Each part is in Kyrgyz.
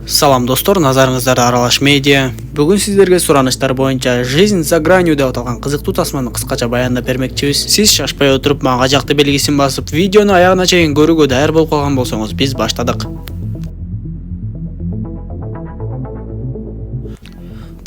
Салам достор, назарыңыздарда Аралаш медиа. Бүгүн сиздерге суранычтар боюнча «Жизнь за гранью» деп аталган кызыктуу тасманы кыскача баяндап бермекчибиз. Сиз шашпай отуруп, мага жакты белгисин басып, видеону аягына чейин көрүүгө даяр болуп калган болсоңуз, биз баштадык.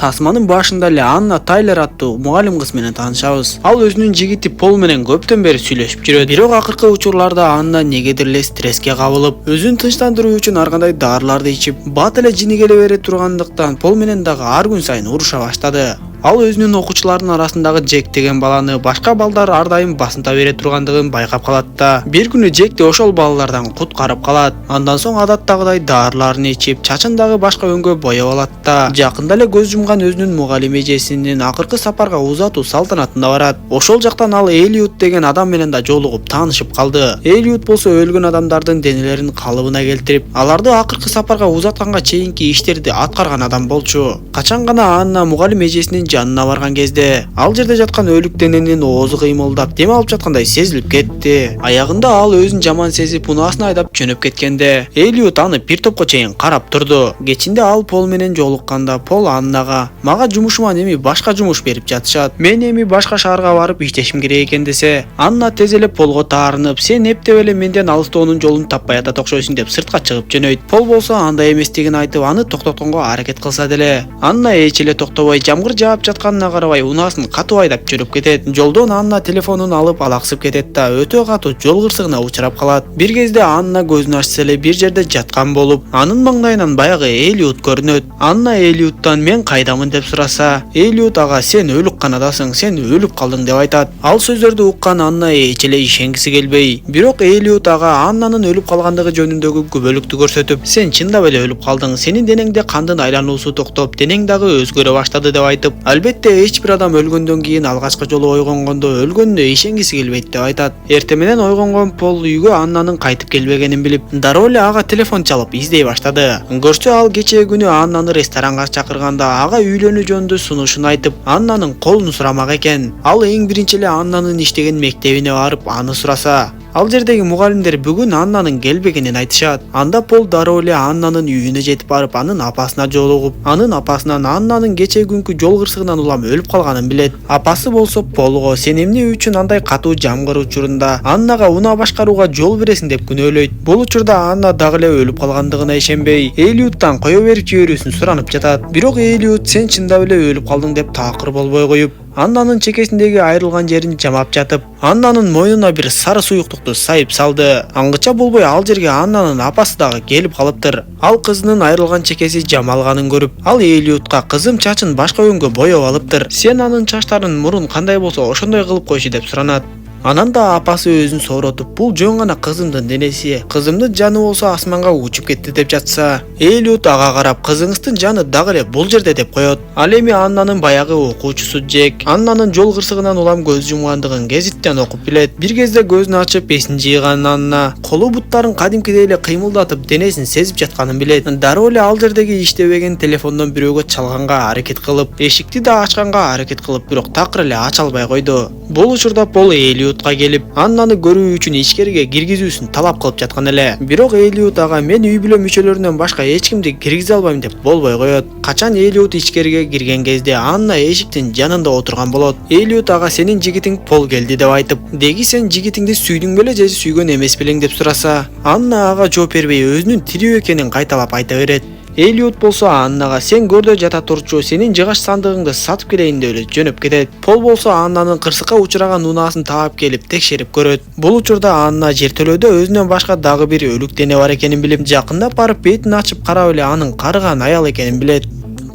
Тасманын башында эле Анна Тайлер аттуу мугалим кыз менен таанышабыз. Ал өзүнүн жигити Пол менен көптөн бери сүйлөшүп жүрөт. Бирок акыркы учурларда Анна негедир эле стресске кабылып, өзүн тынчтандыруу үчүн ар кандай дарыларды ичип, бат эле жини келе бере тургандыктан Пол менен дагы ар күн сайын уруша баштады. Ал өзүнүн окуучуларынын арасындагы Джек деген баланы башка балдар ар дайым басынта бере тургандыгын байкап калат да. Бир күнү Джекти ошол балалардан куткарып калат. Андан соң адаттагыдай дарыларын ичип, чачын дагы башка өңгө боёп алат да. Жакында эле көз жумган өзүнүн мугалим эжесинин акыркы сапарга узатуу салтанатына барат. Ошол жактан ал Элиот деген адам менен да жолугуп таанышып калды. Элиот болсо өлгөн адамдардын денелерин калыбына келтирип, аларды акыркы сапарга узатканга чейинки иштерди аткарган адам болчу. Качан гана Анна мугалим эжесинин жанына барган кезде ал жерде жаткан өлүк дененин оозу кыймылдап дем алып жаткандай сезилип кетти. Аягында ал өзүн жаман сезип унаасын айдап жөнөп кеткенде Элиот аны бир топко чейин карап турду. Кечинде ал Пол менен жолукканда Пол Аннага «Мага жумушуман эми башка жумуш берип жатышат. Мен эми башка шаарга барып иштешим керек экен» десе, Анна тез эле Полго таарынып, «Сен эптеп эле менден алыстоонун жолун таппай атат окшойсуң» деп сыртка чыгып жөнөйт. Пол болсо андай эместигин айтып, аны токтотконго аракет кылса деле, Анна эч эле токтобой жамгыр жаап жатканына карабай унаасын катуу айдап жүрүп кетет. Жолдон Анна телефонун алып алаксып кетет да өтө катуу жол кырсыгына учурап калат. Бир кезде Анна көзүн ачса эле бир жерде жаткан болуп, анын маңдайынан баягы Элиот көрүнөт. Анна Элиоттан «Мен кайдамын» деп сураса, Элиот ага «Сен өлүк канадасың, сен өлүп калдың» деп айтат. Ал сөздөрдү уккан Анна эч эле ишенгиси келбей, бирок Элиот ага Аннанын өлүп калгандыгы жөнүндөгү күбөлүктү көрсөтүп, «Сен чындап эле өлүп калдың, сенин денеңде кандын айлануусу токтоп, денең дагы өзгөрө баштады» деп айтып, албетте эч бир адам өлгөндөн кийин алгачкы жолу ойгонгондо өлгөнүнө ишенгиси келбейт деп айтат. Эртең менен ойгонгон Пол үйгө Аннанын кайтып келбегенин билип, дароо эле ага телефон чалып издей баштады. Көрсө ал кечээ күнү Аннаны ресторанга чакырганда ага үйлөнүү жөнүндө сунушун айтып, Аннанын колун сурамак экен. Ал эң биринчи эле Аннанын иштеген мектебине барып, аны сураса, ал жердеги мугалимдер бүгүн Аннанын келбегенин айтышат. Анда Пол дароо эле Аннанын үйүнө жетип барып, анын апасына жолугуп, анын апасынан Аннанын кечээ күнкү жол кырсыгынан улам өлүп калганын билет. Апасы болсо Полго «Сен эмне үчүн андай катуу жамгыр учурунда Аннага унаа башкарууга жол бересиң» деп күнөөлөйт. Бул учурда Анна дагы эле өлүп калгандыгына ишенбей, Элиоттан кое берип жиберүүсүн суранып жатат. Бирок Элиот «Сен чындап эле өлүп калдың» деп таакыр болбой коюп, Аннанын чекесиндеги айрылган жерин жамап жатып, Аннанын мойнуна бир сары суюктукту сайып салды. Аңгыча болбой ал жерге Аннанын апасы дагы келип калыптыр. Ал кызынын айрылган чекеси жамалганын көрүп, ал Элиотка «Кызым чачын башка өңгө боёп алыптыр. Сен анын чачтарын мурун кандай болсо ошондой кылып койчу» деп суранат. Анан да апасы өзүн сооротуп, «Бул жөн гана кызымдын денеси, кызымдын жаны болсо асманга учуп кетти» деп жатса, Элиот ага карап «Кызыңыздын жаны дагы эле бул жерде» деп коет. Ал эми Аннанын баягы окуучусу Джек Аннанын жол кырсыгынан улам көз жумгандыгын гезиттен окуп билет. Бир кезде көзүн ачып эсин жыйган Анна колу буттарын кадимкидей эле кыймылдатып денесин сезип жатканын билет. Дароо эле ал жердеги иштебеген телефондон бирөөгө чалганга аракет кылып, эшикти да ачканга аракет кылып, бирок такыр эле ача албай койду. Бул учурда Пол Элиотка келип, Аннаны көрүү үчүн ичкериге киргизүүсүн талап кылып жаткан эле. Бирок Элиот ага «Мен үй бүлө мүчөлөрүнөн башка эч кимди киргизе албайм» деп болбой коет. Качан Элиот ичкериге кирген кезде Анна эшиктин жанында отурган болот. Элиот ага «Сенин жигитиң Пол келди» деп айтып, «Деги сен жигитиңди сүйдүң беле же сүйгөн эмес белең?» деп сураса, Анна ага жооп бербей өзүнүн тирүү экенин кайталап айта берет. Элиот болсо Аннага «Сен көрдө жата турчу, сенин жыгаш сандыгыңды сатып келейин» деп эле жөнөп кетет. Пол болсо Аннанын кырсыкка учураган унаасын таап келип текшерип көрөт. Бул учурда Анна жертөлөөдө өзүнөн башка дагы бир өлүк дене бар экенин билип, жакындап барып бетин ачып карап эле анын карыган аял экенин билет.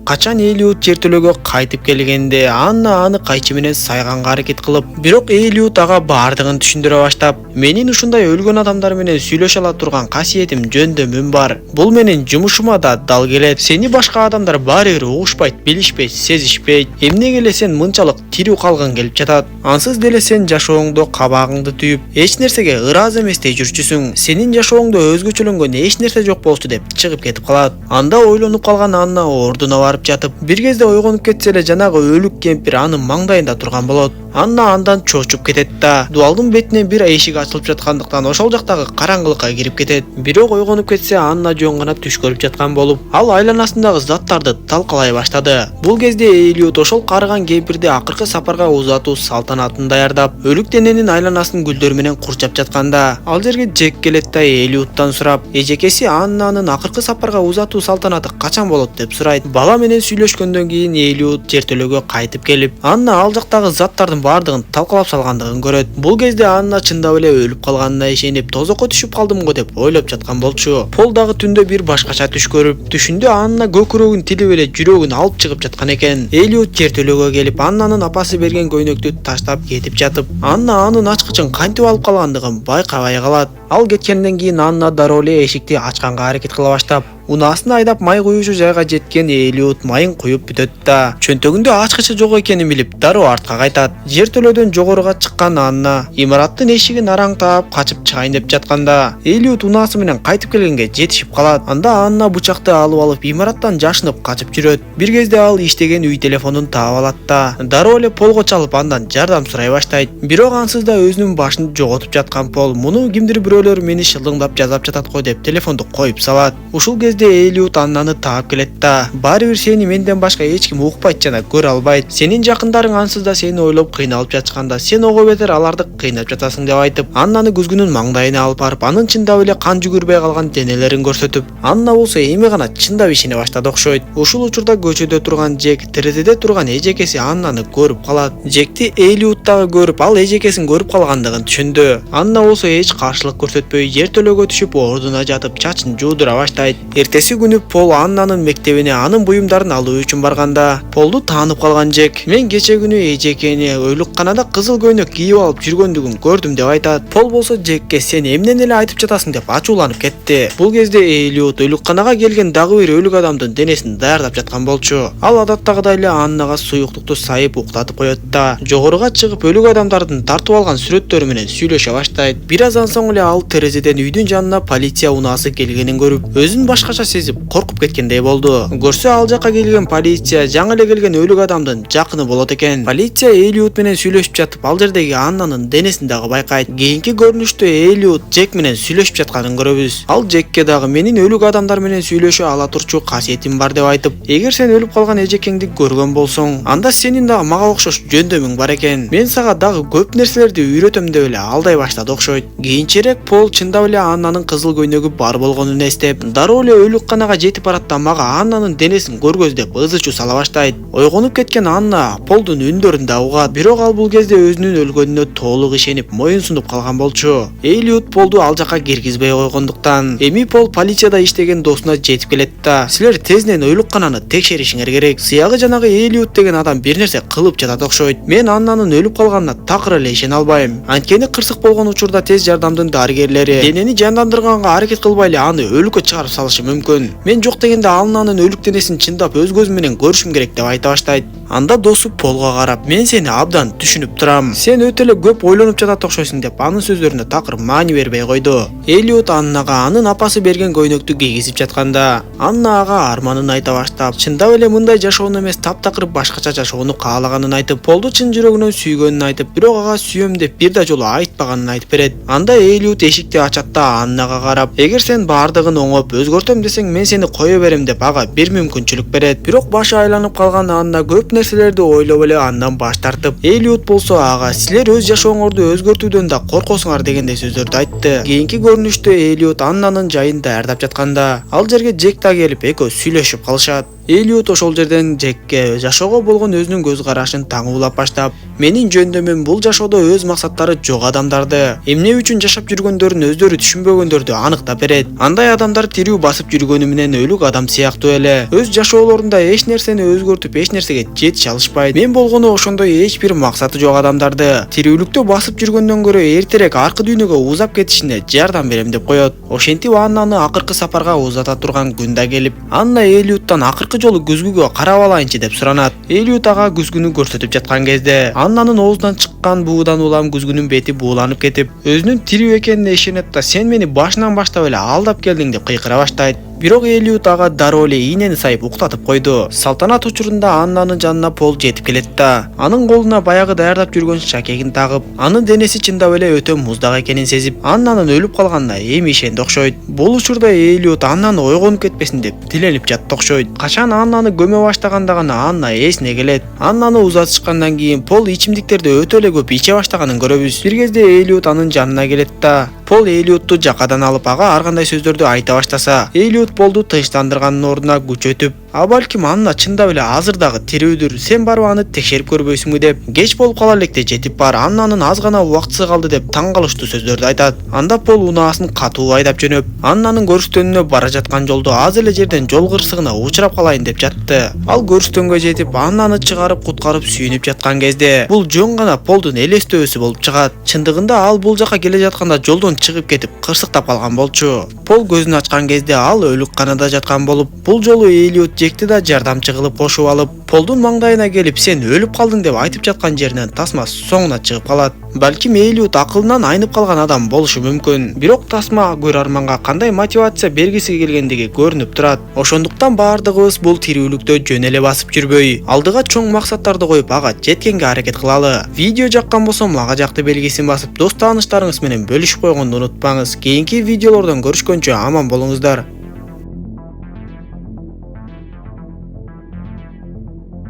Качан Элиот жертөлөөгө кайтып келгенде Анна аны кайчы менен сайганга аракет кылып, бирок Элиот ага баардыгын түшүндүрө баштап, «Менин ушундай өлгөн адамдар менен сүйлөшө ала турган касиетим жөндөмүм бар. Бул менин жумушума да дал келет. Сени башка адамдар баары бир угушпайт, билишпейт, сезишпейт. Эмнеге эле сен мынчалык тирүү калгың келип жатат? Ансыз деле сен жашооңдо кабагыңды түйүп, эч нерсеге ыраазы эместей жүрчүсүң. Сенин жашооңдо өзгөчөлөнгөн эч нерсе жок болчу» деп чыгып кетип калат. Анда ойлонуп калган Анна ордуна барып жатып, бир кезде ойгонуп кетсе эле жанагы өлүк кемпир анын маңдайында турган болот. Анна андан чочуп кетет да, дубалдын бетинен бир эшик ачылып жаткандыктан ошол жактагы караңгылыкка кирип кетет. Бирок ойгонуп кетсе Анна жөн гана түш көрүп жаткан болуп, ал айланасындагы заттарды талкалай баштады. Бул кезде Элиот ошол карыган кемпирди акыркы сапарга узатуу салтанатын даярдап, өлүк дененин айланасын гүлдөр менен курчап жатканда, ал жерге Джек келет да Элиоттан сурап, эжекеси Аннанын акыркы сапарга узатуу салтанаты качан болот деп сурайт. Бала менен сүйлөшкөндөн кийин Элиот жертөлөгө кайтып келип, Анна ал жактагы заттардын бардыгын талкалап салгандыгын көрөт. Бул кезде Анна чындап эле өлүп калганына ишенип, тозокко түшүп калдымго деп ойлоп жаткан болчу. Пол дагы түндө бир башкача түш көрүп, түшүндө Анна көкүрөгүн тилип эле жүрөгүн алып чыгып жаткан экен. Элиот жертөлөгө келип, Аннанын апасы берген көйнөктү таштап кетип жатып, Анна анын ачкычын кантип алып калгандыгын байкабай калат. Ал кеткенден кийин Анна дароо эле эшикти ачканга аракет кыла баштап, унаасын айдап май куюучу жайга жеткен Элиот майын куюп бүтөт да, чөнтөгүндө ачкычы жок экенин билип, дароо артка кайтат. Жертөлөдөн жогоруга чыккан Анна имараттын эшигин араңтаап качып чыгайын деп жатканда, Элиот унаасы менен кайтып келгенге жетишип калат. Анда Анна бычакты алып имараттан жашынып качып жүрөт. Бир кезде ал иштеген үй телефонун таап алат да, дароо эле Полго чалып андан жардам сурай баштайт. Бирок ансыз да өзүнүн башын жоготуп жаткан Пол, муну кимдир бирөөлөр мени шылдыңдап жазап жатат го деп телефонду коюп салат. Ушул кезде Элиот Аннаны таап келет да, баары бир сени менден башка эч ким укпайт жана көрө албайт. Сенин жакындарың ансыз да сени ойлоп кыйналып жатышканда, сен ого бетер аларды кыйнап жатасың деп айтып, Аннаны күзгүнүн маңдайына алып барып, анын чындап эле кан жүгүрбөй калган денелерин көрсөтүп, Анна болсо эми гана чындап ишене баштады окшойт. Ушул учурда көчөдө турган Джек терезеде турган эжекеси Аннаны көрүп калат. Джекти Элиот дагы көрүп, ал эжекесин көрүп калгандыгын түшүндү. Анна болсо эч каршылык көрсөтпөй жертөлөгө түшүп ордуна жатып чачын жуудура баштайт. Эртеси күнү Пол Аннанын мектебине анын буюмдарын алуу үчүн барганда, Полду таанып калган Джек, мен кече күнү эжекени өлүкканада кызыл көйнөк кийип алып жүргөндүгүн көрдүм деп айтат. Пол болсо Джекке сен эмнени эле айтып жатасың деп ачууланып кетти. Бул кезде Элиот өлүкканага келген дагы бир өлүк адамдын денесин даярдап жаткан болчу. Ал адаттагыдай эле Аннага суюктукту сайып уктатып коет да, жогоруга чыгып өлүк адамдардын тартып алган сүрөттөрү менен сүйлөшө баштайт. Бир аздан соң эле ал терезеден үйдүн жанына полиция унаасы келгенин көрүп, өзүн башкача сезип коркуп кеткендей болду. Көрсө ал жака келген полиция жаңы эле келген өлүк адамдын жакыны болот экен. Полиция Элиот менен сүйлөшүп жатып, ал жердеги Аннанын денесин дагы байкайт. Кийинки көрүнүштө Элиот Джек менен сүйлөшүп жатканын көрөбүз. Ал Джекке дагы менин өлүк адамдар менен сүйлөшө ала турчу касиетим бар деп айтып, эгер сен өлүп калган эжекеңди көргөн болсоң, анда сенин дагы мага окшош жөндөмүң бар экен. Мен сага дагы көп нерселерди үйрөтөм деп эле алдай баштады окшойт. Кийинчерээк Пол чындап эле Аннанын кызыл көйнөгү бар болгонун эстеп, дароо эле өлүкканага жетип барат да мага Аннанын денесин көргөздөп ызы-чуу сала баштайт. Ойгонуп кеткен Анна Полдун үндөрүн да угат, бирок ал бул кезде өзүнүн өлгөнүнө толук ишенип моюн сунуп калган болчу. Элиот Полду ал жака киргизбей койгондуктан, эми Пол полицияда иштеген досуна жетип келет да, силер тезден өлүккананы текшеришиңер керек. Сыягы жанагы Элиот деген адам бир нерсе кылып жатат окшойт. Мен Аннанын өлүп калганына такыр эле ишене албайм. Анткени кырсык болгон учурда тез жардамдын дарыгерлери денени жандандырганга аракет кылбай эле аны өлүккө чыгарып салышы мүмкүн. Мен жок дегенде Аннанын өлүк денесин чындап өз көзүм менен көрүшүм керек деп айта баштайт. Анда досу Полго карап, мен сени абдан түшүнүп турам. Сен өтө эле көп ойлонуп жатат окшойсуң деп анын сөздөрүнө такыр маани бербей койду. Элиот Аннага анын апасы берген көйнөктү кийгизип жатканда, Анна ага арманын айта баштап, чындап эле мындай жашоону эмес таптакыр башкача жашоону каалаганын айтып, Полду чын жүрөгүнөн сүйгөнүн айтып, бирок ага сүйөм деп бир да жолу айтпаганын айтып берет. Анда Элиот эшикти ачат да Аннага карап, эгер сен бардыгын оңоп өзгөртөм десең мен сени кое берем деп ага бир мүмкүнчүлүк берет. Бирок башы айланып калган Анна көп нерселерди ойлоп эле андан баш тартып, Элиот болсо ага силер өз жашооңорду өзгөртүүдөн да коркосуңар дегендей сөздөрдү айтты. Кийинки көрүнүштө Элиот Аннанын жайын даярдап жатканда, ал жерге Джек да келип экөө сүйлөшүп калышат. Элиот ошол жерден Джекке жашоого болгон өзүнүн көз карашын таңуулап баштап, менин жөндөмүм бул жашоодо өз максаттары жок адамдарды, эмне үчүн жашап жүргөндөрүн өздөрү түшүнбөгөндөрдү аныктап берет. Андай адамдар тирүү басып жүргөнү менен өлүк адам сыяктуу эле өз жашоолорунда эч нерсени өзгөртүп эч нерсеге жетише алышпайт. Мен болгону ошондой эч бир максаты жок адамдарды тирүүлүктө басып жүргөндөн көрө эртерээк аркы дүйнөгө узап кетишине жардам берем деп коет. Ошентип Аннаны акыркы сапарга узата турган күн да келип, Анна Элиоттан акыркы жолу күзгүгө карап алайынчы деп суранат. Элиот ага күзгүнү көрсөтүп жаткан кезде, Аннанын оозунан чыккан буудан улам күзгүнүн бети бууланып кетип, өзүнүн тирүү экенине ишенет да, сен мени башынан баштап эле алдап келдиң деп кыйкыра баштайт. Бирок Элиот ага дароо эле ийнени сайып уктатып койду. Салтанат учурунда Аннанын жанына Пол жетип келет да, анын колуна баягы даярдап жүргөн шакегин тагып, анын денеси чындап эле өтө муздак экенин сезип, Аннанын өлүп калганына эми ишенди окшойт. Бул учурда Элиот Аннаны ойгонуп кетпесин деп тиленип жатты окшойт. Качан Аннаны көмө баштаганда гана Анна эсине келет. Аннаны узатышкандан кийин Пол ичимдиктерди өтө эле көп иче баштаганын көрөбүз. Бир кезде Элиот анын жанына келет да, Пол Элиотту жакадан алып ага ар кандай сөздөрдү айта баштаса, Элиот Полду тынчтандырганын ордуна күч өтүп, а балким Анна чындап эле азыр дагы тирүүдүр, сен барып аны текшерип көрбөйсүңбү деп, кеч болуп кала электе жетип бар, Аннанын аз гана убактысы калды деп таң калыштуу сөздөрдү айтат. Анда Пол унаасын катуу айдап жөнөп, Аннанын көрүстөнүнө бара жаткан жолдо аз эле жерден жол кырсыгына учурап калайын деп жатты. Ал көрүстөнгө жетип, Аннаны чыгарып куткарып сүйүнүп жаткан кезде, бул жөн гана Полдун элестөөсү болуп чыгат. Чындыгында ал бул жака келе жатканда жолдон чыгып кетип кырсыктап калган болчу. Пол көзүн ачкан кезде ал өлүкканада жаткан болуп, бул жолу Элиот жекти да жардамчы кылып кошуп алып, Полдун маңдайына келип сен өлүп калдың деп айтып жаткан жеринен тасма соңуна чыгып калат. Балким Элиот акылынан айнып калган адам болушу мүмкүн. Бирок тасма көрөрманга кандай мотивация бергиси келгендиги көрүнүп турат. Ошондуктан баардыгыбыз бул тирүүлүктө жөн эле басып жүрбөй, алдыга чоң максаттарды коюп ага жеткенге аракет кылалы. Видео жаккан болсо мага жакты белгисин басып, дос тааныштарыңыз менен бөлүшүп койгонду унутпаңыз. Кийинки видеолордон көрүшкөнчө аман болуңуздар.